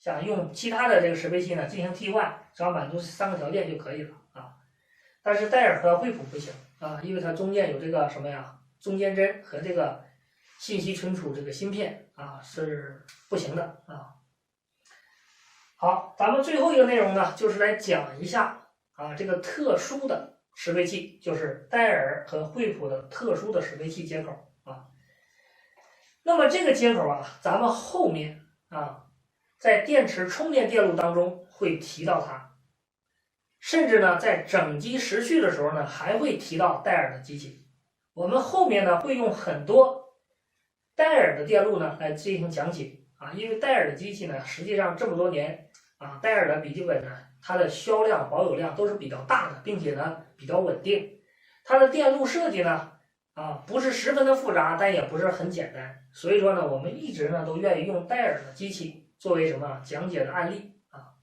想用其他的这个适配器呢进行替换，只要满足3个条件就可以了啊。但是戴尔和惠普不行啊，因为它中间有这个什么呀，中间帧和这个信息存储这个芯片啊是不行的啊。好，咱们最后一个内容呢，就是来讲一下啊这个特殊的适配器，就是戴尔和惠普的特殊的适配器接口啊。那么这个接口啊，咱们后面啊在电池充电电路当中会提到它，甚至呢在整机时序的时候呢还会提到戴尔的机器。我们后面呢会用很多戴尔的电路呢来进行讲解啊，因为戴尔的机器呢实际上这么多年啊，戴尔的笔记本呢它的销量保有量都是比较大的，并且呢比较稳定。它的电路设计呢啊不是十分的复杂，但也不是很简单，所以说呢我们一直呢都愿意用戴尔的机器作为什么讲解的案例啊。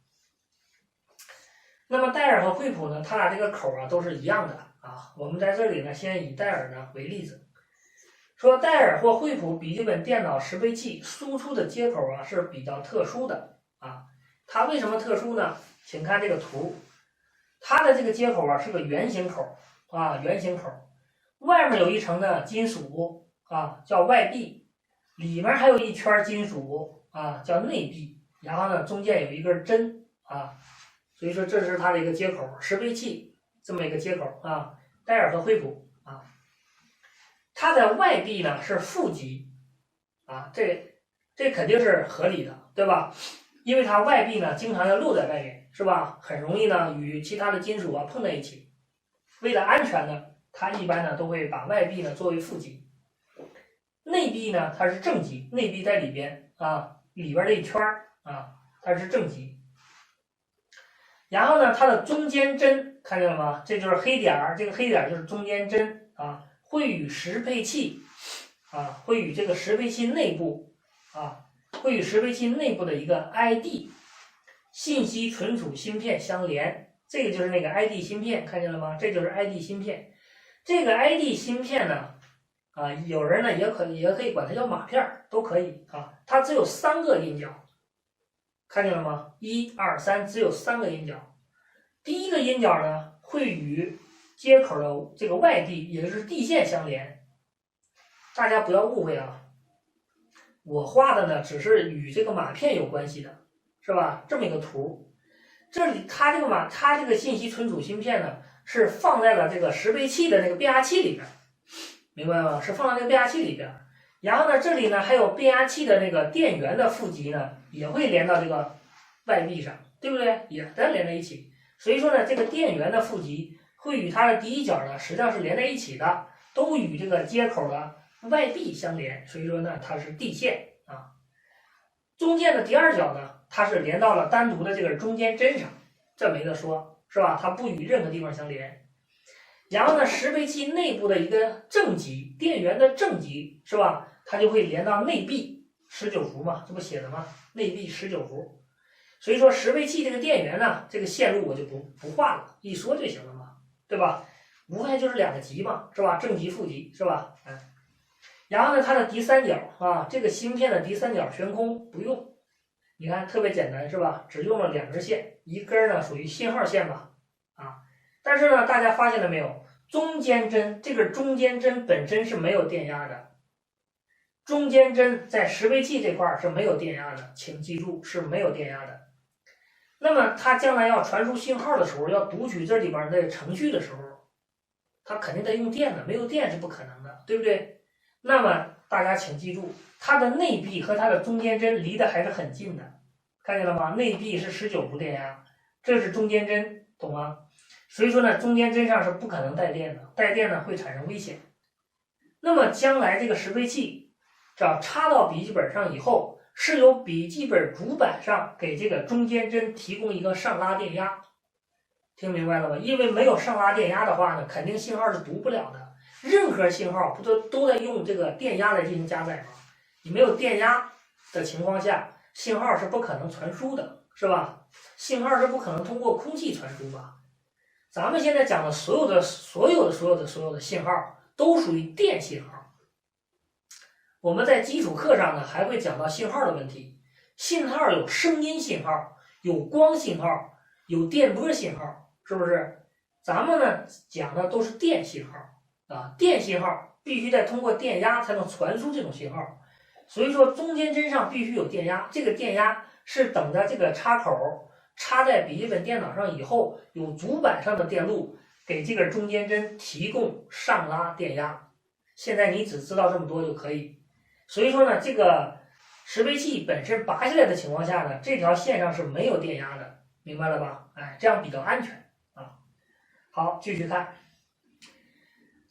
那么戴尔和惠普呢，它俩这个口啊都是一样的啊。我们在这里呢先以戴尔呢为例子，说戴尔或惠普笔记本电脑适配器输出的接口啊是比较特殊的啊。它为什么特殊呢？请看这个图，它的这个接口啊是个圆形口啊，圆形口，外面有一层呢金属啊叫外壁，里面还有一圈金属啊叫内壁，然后呢中间有一根针啊，所以说这是它的一个接口，适配器这么一个接口啊。戴尔和惠普啊，它的外壁呢是负极啊，这肯定是合理的，对吧？因为它外壁呢经常要露在外面，是吧？很容易呢与其他的金属啊碰在一起。为了安全呢，它一般呢都会把外壁呢作为负极，内壁呢它是正极，内壁在里边啊，里边这一圈啊它是正极。然后呢，它的中间针看见了吗？这就是黑点儿，这个黑点儿就是中间针啊，会与适配器啊，会与这个适配器内部啊。会与适配器内部的一个 ID 信息存储芯片相连，这个就是那个 ID 芯片，看见了吗？这就是 ID 芯片。这个 ID 芯片呢，啊，有人呢也可以管它叫码片，都可以啊。它只有3个音角，看见了吗？1、2、3，只有3个音角。第一个音角呢，会与接口的这个外地，也就是地线相连。大家不要误会啊。我画的呢，只是与这个码片有关系的，是吧？这么一个图，这里它这个信息存储芯片呢，是放在了这个适配器的那个变压器里边，明白吗？是放在那个变压器里边。然后呢，这里呢还有变压器的那个电源的负极呢，也会连到这个外壁上，对不对？也再连在一起。所以说呢，这个电源的负极会与它的第一角呢，实际上是连在一起的，都与这个接口的外壁相连，所以说呢它是地线啊。中间的第二角呢，它是连到了单独的这个中间针上，这没得说，是吧？它不与任何地方相连。然后呢，适配器内部的一个正极，电源的正极，是吧？它就会连到内壁19伏嘛，这不写的吗？内壁19伏。所以说适配器这个电源呢，这个线路我就不画了，一说就行了嘛，对吧？无非就是2个极嘛，是吧？正极负极，是吧？然后呢，它的第三角啊，这个芯片的第三角悬空不用，你看特别简单，是吧？只用了2根线，一根呢属于信号线吧，啊，但是呢，大家发现了没有？中间针这个中间针本身是没有电压的，中间针在适配器这块是没有电压的，请记住是没有电压的。那么它将来要传输信号的时候，要读取这里边的程序的时候，它肯定得用电的，没有电是不可能的，对不对？那么大家请记住，它的内壁和它的中间针离得还是很近的，看见了吗？内壁是19伏电压，这是中间针，懂吗？所以说呢，中间针上是不可能带电的，带电呢会产生危险。那么将来这个适配器只要插到笔记本上以后，是由笔记本主板上给这个中间针提供一个上拉电压，听明白了吗？因为没有上拉电压的话呢，肯定信号是读不了的。任何信号不都在用这个电压来进行加载吗？你没有电压的情况下，信号是不可能传输的，是吧？信号是不可能通过空气传输吧？咱们现在讲的所有的信号都属于电信号。我们在基础课上呢还会讲到信号的问题。信号有声音信号，有光信号，有电波信号，是不是？咱们呢讲的都是电信号啊，电信号必须得通过电压才能传输这种信号，所以说中间针上必须有电压，这个电压是等着这个插口插在笔记本电脑上以后，有主板上的电路给这个中间针提供上拉电压。现在你只知道这么多就可以。所以说呢，这个识别器本身拔下来的情况下呢，这条线上是没有电压的，明白了吧？哎，这样比较安全啊。好，继续看，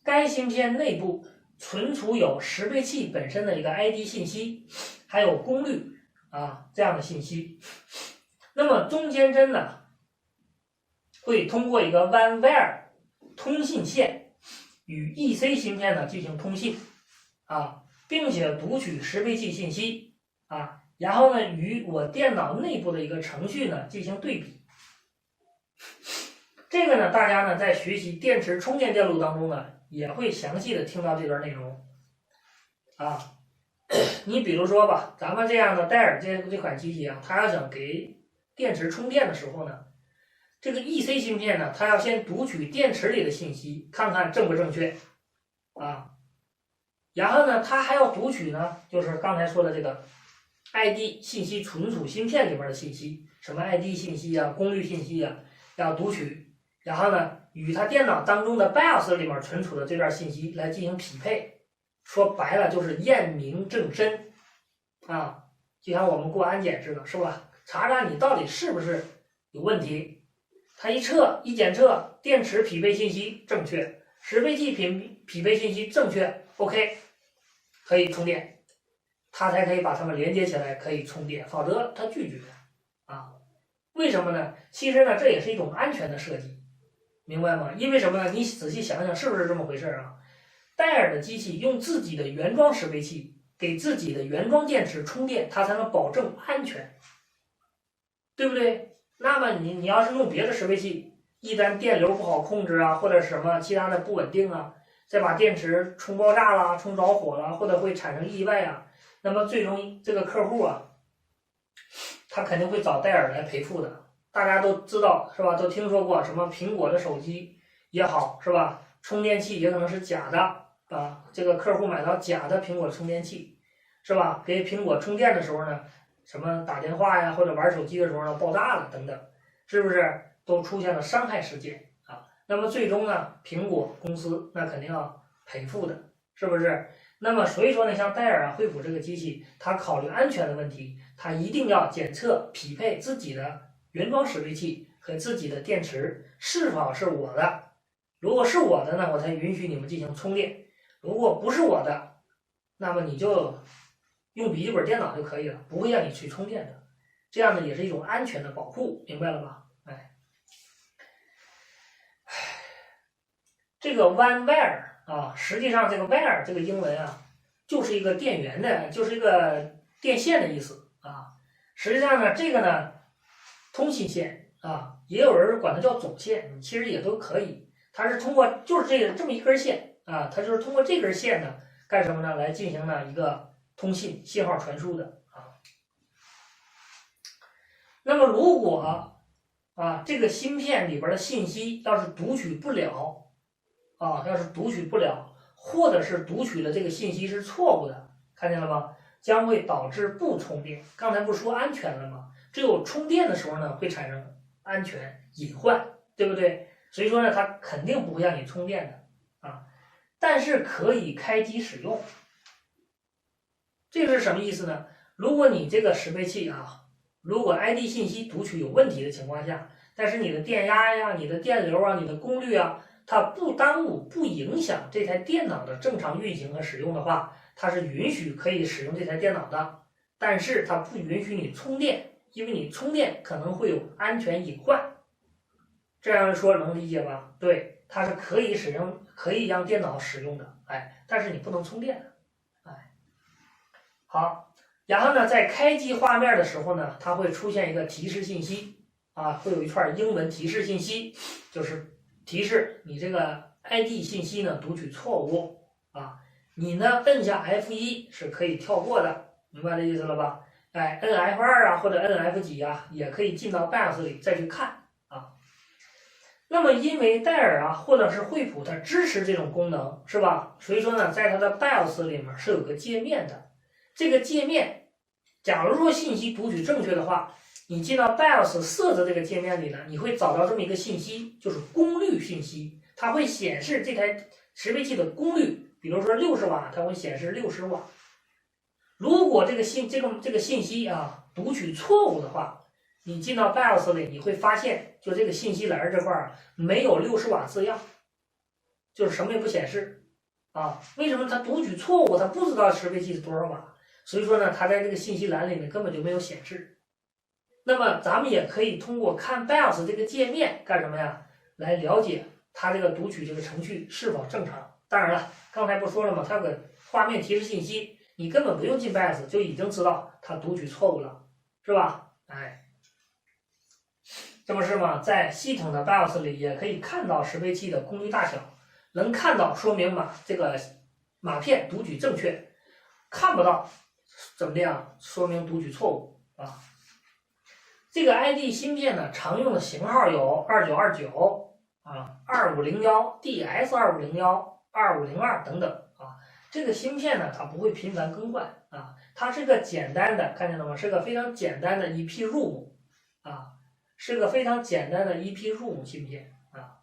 该芯片内部存储有识别器本身的一个 ID 信息，还有功率啊这样的信息。那么中间针呢，会通过一个 WAN wire 通信线与 EC 芯片呢进行通信啊，并且读取识别器信息啊，然后呢与我电脑内部的一个程序呢进行对比。这个呢，大家呢在学习电池充电电路当中呢，也会详细的听到这段内容啊。你比如说吧，咱们这样的戴尔这款机器啊，它要想给电池充电的时候呢，这个 EC 芯片呢，它要先读取电池里的信息，看看正不正确啊。然后呢，它还要读取呢，就是刚才说的这个 ID 信息存储芯片里面的信息，什么 ID 信息啊、功率信息啊，要读取。然后呢，与它电脑当中的 BIOS 里面存储的这段信息来进行匹配，说白了就是验明正身啊，就像我们过安检似的，是吧？查查你到底是不是有问题。它一检测，电池匹配信息正确，识别器匹配信息正确 ，OK， 可以充电，它才可以把它们连接起来，可以充电，否则它拒绝啊。为什么呢？其实呢，这也是一种安全的设计。明白吗？因为什么呢？你仔细想想，是不是这么回事啊？戴尔的机器用自己的原装识别器给自己的原装电池充电，它才能保证安全，对不对？那么你要是用别的识别器，一旦电流不好控制啊，或者什么其他的不稳定啊，再把电池充爆炸啦、充着火了，或者会产生意外啊，那么最终这个客户啊，他肯定会找戴尔来赔付的。大家都知道是吧？都听说过什么苹果的手机也好是吧？充电器也可能是假的啊，这个客户买到假的苹果充电器是吧？给苹果充电的时候呢，什么打电话呀或者玩手机的时候呢爆炸了等等，是不是都出现了伤害事件啊？那么最终呢，苹果公司那肯定要赔付的，是不是？那么所以说呢，像戴尔啊、惠普这个机器，它考虑安全的问题，它一定要检测匹配自己的原装识别器和自己的电池是否是我的，如果是我的呢，我才允许你们进行充电；如果不是我的，那么你就用笔记本电脑就可以了，不会让你去充电的。这样呢，也是一种安全的保护，明白了吧？哎，这个 WAN wire 啊，实际上这个 wire 这个英文啊，就是一个电源的，就是一个电线的意思啊。实际上呢，这个呢。通信线啊，也有人管它叫总线，其实也都可以。它是通过就是这么一根线啊，它就是通过这根线呢干什么呢？来进行呢一个通信信号传输的啊。那么如果啊这个芯片里边的信息要是读取不了啊，或者是读取的这个信息是错误的，看见了吗？将会导致不充电。刚才不是说安全了吗？只有充电的时候呢，会产生安全隐患，对不对？所以说呢，它肯定不会让你充电的啊，但是可以开机使用。这个是什么意思呢？如果你这个识别器啊，如果 ID 信息读取有问题的情况下，但是你的电压呀、你的电流啊、你的功率啊，它不耽误、不影响这台电脑的正常运行和使用的话，它是允许可以使用这台电脑的，但是它不允许你充电。因为你充电可能会有安全隐患，这样说能理解吧？对，它是可以使用，可以让电脑使用的，哎，但是你不能充电的，哎，好，然后呢，在开机画面的时候呢，它会出现一个提示信息啊，会有一串英文提示信息，就是提示你这个 ID 信息呢读取错误啊，你呢摁下 F1是可以跳过的，明白这意思了吧？ NF2啊或者 NF 几啊，也可以进到 BIOS 里再去看啊。那么因为戴尔啊或者是惠普它支持这种功能，是吧？所以说呢，在它的 BIOS 里面是有个界面的。这个界面，假如说信息读取正确的话，你进到 BIOS 设置这个界面里呢，你会找到这么一个信息，就是功率信息，它会显示这台识别器的功率，比如说60瓦，它会显示60瓦。如果这个信息啊读取错误的话，你进到 BIOS 里，你会发现就这个信息栏这块没有60瓦字样，就是什么也不显示啊。为什么它读取错误？它不知道识别器是多少瓦，所以说呢，它在这个信息栏里面根本就没有显示。那么咱们也可以通过看 BIOS 这个界面干什么呀？来了解它这个读取这个程序是否正常。当然了，刚才不说了吗？它有个画面提示信息，你根本不用进 BIOS 就已经知道它读取错误了，是吧？这不是吗？在系统的 BIOS 里也可以看到识别器的功率大小，能看到说明这个码片读取正确，看不到怎么样说明读取错误啊。这个 ID 芯片呢，常用的型号有2929啊、2501、DS2501、2502等等啊。这个芯片呢，它不会频繁更换啊，它是个简单的，看见了吗？是个非常简单的 EPROM 啊，是个非常简单的 EPROM 芯片啊。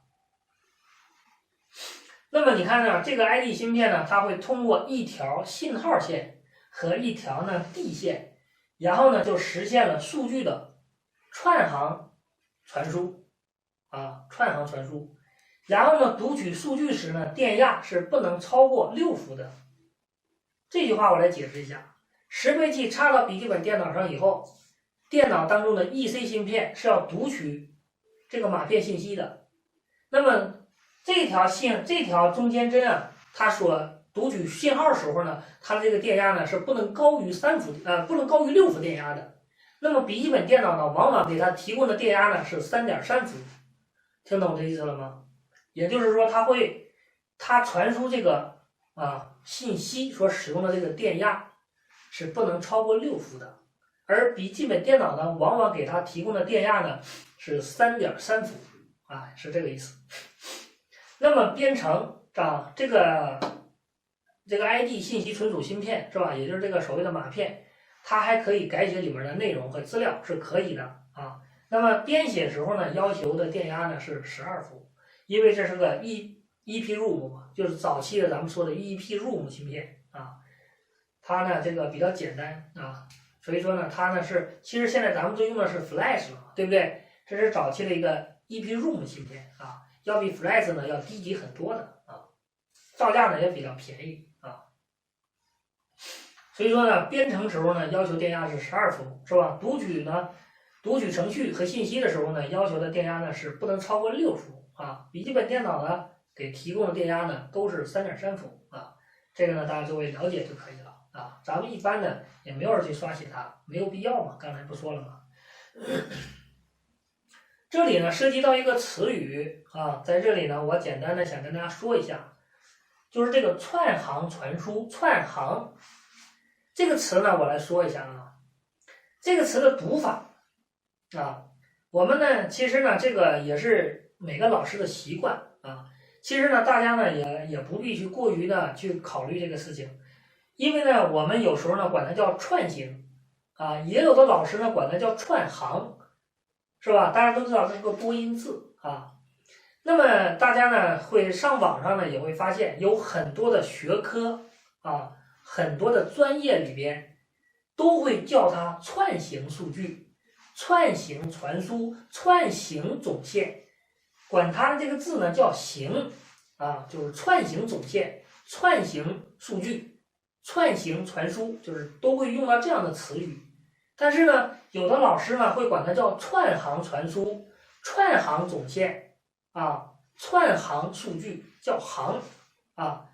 那么你看呢，这个 ID 芯片呢，它会通过一条信号线和一条地线，然后呢就实现了数据的串行传输啊，串行传输。然后呢，读取数据时呢，电压是不能超过6伏的。这句话我来解释一下：识别器插到笔记本电脑上以后，电脑当中的 EC 芯片是要读取这个码片信息的。那么这条中间针啊，它所读取信号时候呢，它的这个电压呢是不能高于不能高于6伏电压的。那么笔记本电脑呢，往往给它提供的电压呢是3.3伏，听懂这意思了吗？也就是说，它传输这个信息所使用的这个电压是不能超过6伏的，而笔记本电脑呢，往往给它提供的电压呢是3.3伏啊，是这个意思。那么编程这个 ID 信息存储芯片是吧？也就是这个所谓的码片。它还可以改写里面的内容和资料，是可以的啊。那么编写时候呢，要求的电压呢是12伏，因为这是个 EPROM 嘛，就是早期的咱们说的 EPROM 芯片啊。它呢这个比较简单啊，所以说呢它呢其实现在咱们都用的是 Flash 了，对不对？这是早期的一个 EPROM 芯片啊，要比 Flash 呢要低级很多的啊，造价呢也比较便宜啊。所以说呢，编程时候呢，要求电压是12伏，是吧？读取程序和信息的时候呢，要求的电压呢是不能超过6伏啊。笔记本电脑呢给提供的电压呢都是3.3伏啊。这个呢大家作为了解就可以了啊。咱们一般呢也没有人去刷新它，没有必要嘛。刚才不说了吗？这里呢涉及到一个词语啊，在这里呢我简单的想跟大家说一下，就是这个串行传输，串行。这个词呢，我来说一下啊。这个词的读法啊，我们呢，其实呢，这个也是每个老师的习惯啊。其实呢，大家呢也不必去过于的去考虑这个事情，因为呢，我们有时候呢管它叫串行啊，也有的老师呢管它叫串行，是吧？大家都知道这是个多音字啊。那么大家呢会上网上呢也会发现有很多的学科啊。很多的专业里边都会叫它串行数据、串行传输、串行总线，管它的这个字呢叫行啊，就是串行总线、串行数据、串行传输，就是都会用到这样的词语。但是呢，有的老师呢会管它叫串行传输、串行总线啊、串行数据，叫行啊。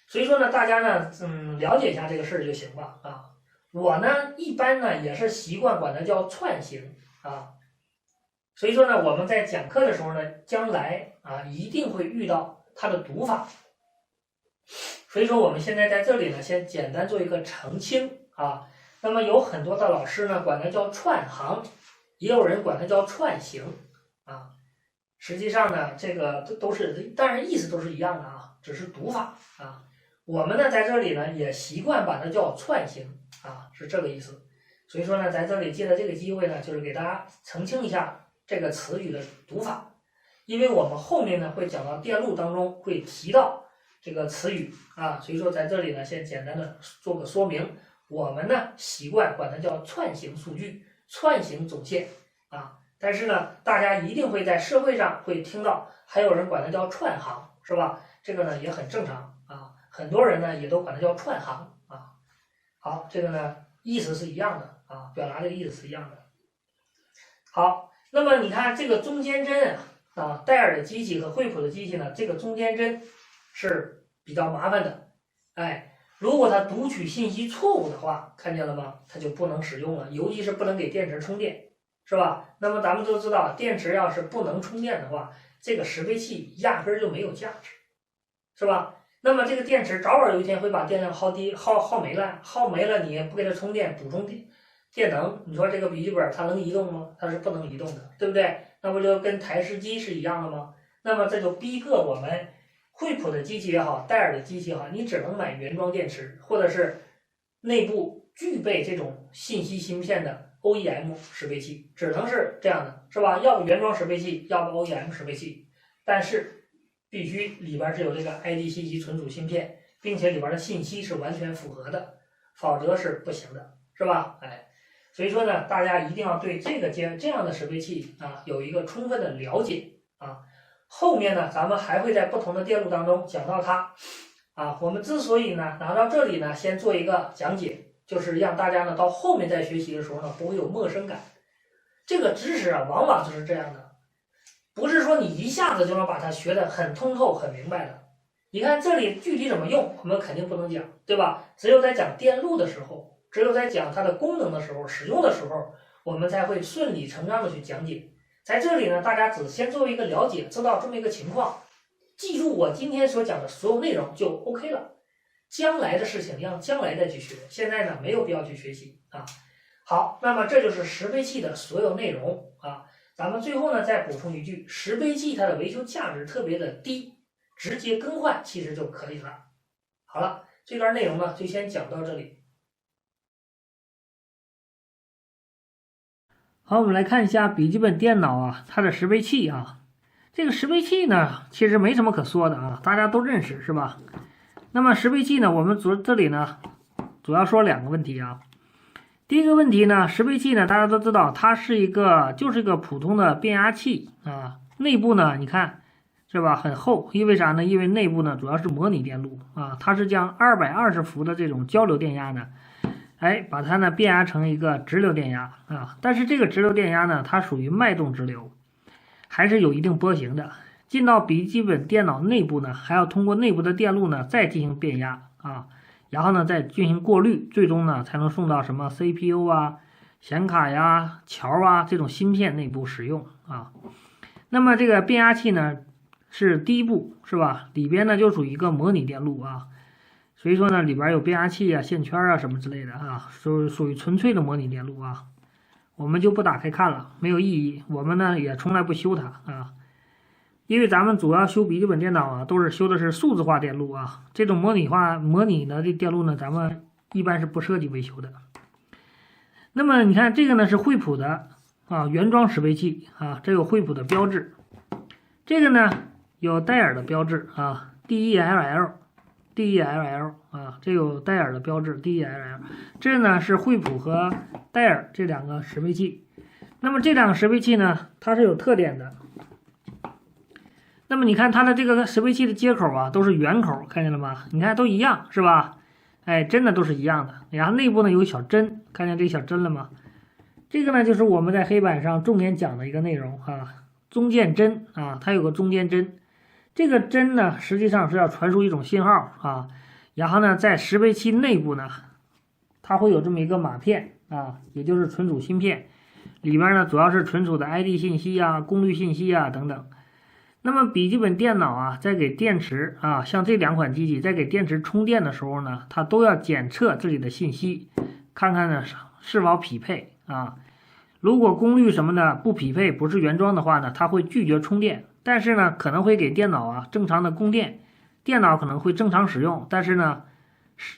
所以说呢，大家呢，了解一下这个事儿就行了啊。我呢，一般呢也是习惯管它叫串行啊。所以说呢，我们在讲课的时候呢，将来啊一定会遇到它的读法。所以说我们现在在这里呢，先简单做一个澄清啊。那么有很多的老师呢，管它叫串行，也有人管它叫串行啊。实际上呢，这个都是，当然意思都是一样的啊，只是读法啊。我们呢在这里呢也习惯把它叫串行啊，是这个意思。所以说呢，在这里借着这个机会呢，就是给大家澄清一下这个词语的读法，因为我们后面呢会讲到电路当中会提到这个词语啊，所以说在这里呢先简单的做个说明。我们呢习惯管它叫串行数据、串行总线啊，但是呢，大家一定会在社会上会听到，还有人管它叫串行，是吧？这个呢也很正常啊，很多人呢也都管它叫串行啊。好，这个呢意思是一样的啊，表达的意思是一样的。好，那么你看这个中间针啊，戴尔的机器和惠普的机器呢，这个中间针是比较麻烦的，哎。如果它读取信息错误的话，看见了吗？它就不能使用了，尤其是不能给电池充电，是吧？那么咱们都知道，电池要是不能充电的话，这个识别器压根儿就没有价值，是吧？那么这个电池早晚有一天会把电量耗没了，耗没了，你也不给它充电，补充电能，你说这个笔记本它能移动吗？它是不能移动的，对不对？那不就跟台式机是一样的吗？那么这就逼迫我们。惠普的机器也好，戴尔的机器也好，你只能买原装电池，或者是内部具备这种信息芯片的 OEM 识别器，只能是这样的，是吧？要不原装识别器，要不 OEM 识别器，但是必须里边是有这个 ID 信息存储芯片，并且里边的信息是完全符合的，否则是不行的，是吧？哎，所以说呢，大家一定要对这样的识别器啊有一个充分的了解啊。后面呢，咱们还会在不同的电路当中讲到它，啊，我们之所以呢拿到这里呢，先做一个讲解，就是让大家呢到后面再学习的时候呢，不会有陌生感。这个知识啊，往往就是这样的，不是说你一下子就能把它学得很通透、很明白的。你看这里具体怎么用，我们肯定不能讲，对吧？只有在讲电路的时候，只有在讲它的功能的时候、使用的时候，我们才会顺理成章的去讲解。在这里呢，大家只先作为一个了解，知道这么一个情况，记住我今天所讲的所有内容就 OK 了。将来的事情让将来再去学，现在呢没有必要去学习啊。好，那么这就是识别器的所有内容啊。咱们最后呢再补充一句，识别器它的维修价值特别的低，直接更换其实就可以了。好了，这段内容呢就先讲到这里。好，我们来看一下笔记本电脑啊，它的识别器啊。这个识别器呢，其实没什么可说的啊，大家都认识是吧？那么识别器呢，我们这里呢，主要说两个问题啊。第一个问题呢，识别器呢，大家都知道它是就是一个普通的变压器啊。内部呢，你看是吧，很厚，因为啥呢？因为内部呢主要是模拟电路啊，它是将220伏的这种交流电压呢。把它呢变压成一个直流电压啊，但是这个直流电压呢，它属于脉动直流，还是有一定波形的。进到笔记本电脑内部呢，还要通过内部的电路呢再进行变压啊，然后呢再进行过滤，最终呢才能送到什么 CPU 啊、显卡呀、桥啊这种芯片内部使用啊。那么这个变压器呢是第一步是吧？里边呢就属于一个模拟电路啊。所以说呢，里边有变压器啊、线圈啊什么之类的啊，属于纯粹的模拟电路啊，我们就不打开看了，没有意义。我们呢也从来不修它啊，因为咱们主要修笔记本电脑啊，都是修的是数字化电路啊，这种模拟的这电路呢，咱们一般是不涉及维修的。那么你看这个呢是惠普的啊原装识别器啊，这有惠普的标志，这个呢有戴尔的标志啊 DELL 啊，这有戴尔的标志 DELL， 这呢是惠普和戴尔这两个识别器。那么这两个识别器呢，它是有特点的。那么你看它的这个识别器的接口啊，都是圆口，看见了吗？你看都一样是吧？真的都是一样的。然后内部呢有小针，看见这小针了吗？这个呢就是我们在黑板上重点讲的一个内容啊，中间针啊，它有个中间针。这个针呢，实际上是要传输一种信号啊，然后呢，在识别器内部呢，它会有这么一个码片啊，也就是存储芯片，里边呢主要是存储的 ID 信息啊、功率信息啊等等。那么笔记本电脑啊，在给电池像这两款机器在给电池充电的时候呢，它都要检测这里的信息，看看呢是否匹配啊。如果功率什么的不匹配，不是原装的话呢，它会拒绝充电，但是呢可能会给电脑啊正常的供电，电脑可能会正常使用，但是呢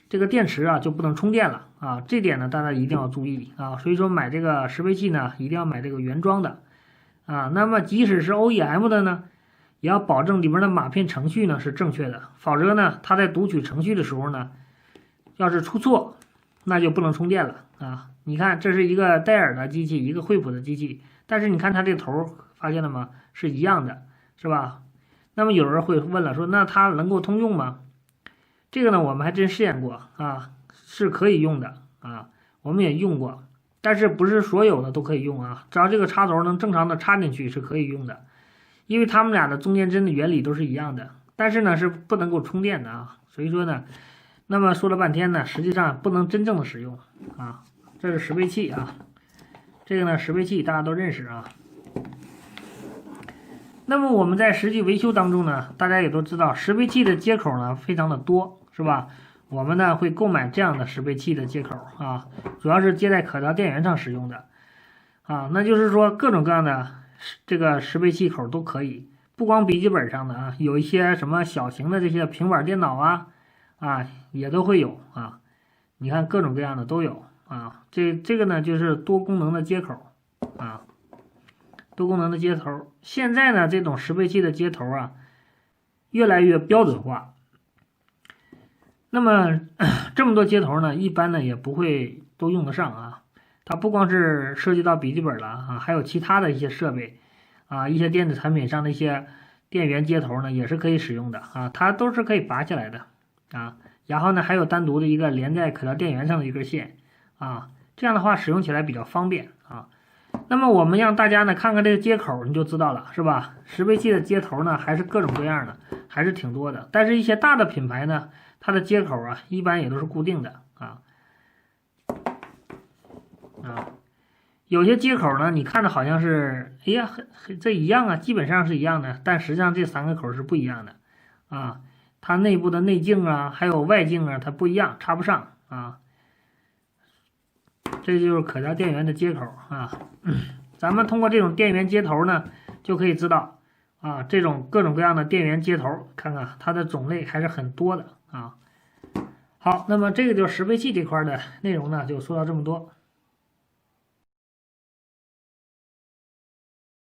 这个电池啊就不能充电了啊，这点呢大家一定要注意啊。所以说买这个适配器呢，一定要买这个原装的啊。那么即使是 OEM 的呢，也要保证里面的码片程序呢是正确的，否则呢它在读取程序的时候呢，要是出错，那就不能充电了啊。你看这是一个戴尔的机器，一个惠普的机器，但是你看它这头发现了吗？是一样的，是吧？那么有人会问了，说那它能够通用吗？这个呢我们还真试验过啊，是可以用的啊，我们也用过，但是不是所有的都可以用啊，只要这个插头能正常的插进去是可以用的，因为它们俩的中间针的原理都是一样的，但是呢是不能够充电的啊。所以说呢，那么说了半天呢，实际上不能真正的使用啊。这是适配器啊，这个呢适配器大家都认识啊。那么我们在实际维修当中呢，大家也都知道适配器的接口呢非常的多，是吧？我们呢会购买这样的适配器的接口啊，主要是接在可调电源上使用的啊。那就是说各种各样的这个适配器口都可以，不光笔记本上的啊，有一些什么小型的这些平板电脑啊也都会有啊。你看各种各样的都有啊。这个呢就是多功能的接口啊，多功能的接头。现在呢这种适配器的接头啊越来越标准化。那么这么多接头呢，一般呢也不会都用得上啊。它不光是涉及到笔记本了啊，还有其他的一些设备啊，一些电子产品上的一些电源接头呢也是可以使用的啊，它都是可以拔起来的啊。然后呢还有单独的一个连在可调电源上的一根线啊，这样的话使用起来比较方便啊。那么我们让大家呢看看这个接口，你就知道了，是吧？适配器的接头呢还是各种各样的，还是挺多的。但是一些大的品牌呢，它的接口啊一般也都是固定的啊。有些接口呢，你看着好像是，哎呀，这一样啊，基本上是一样的，但实际上这三个口是不一样的啊。它内部的内径啊，还有外径啊，它不一样，插不上啊。这就是可调电源的接口啊。咱们通过这种电源接头呢，就可以知道啊，这种各种各样的电源接头，看看它的种类还是很多的啊。好，那么这个就是适配器这块的内容呢，就说到这么多。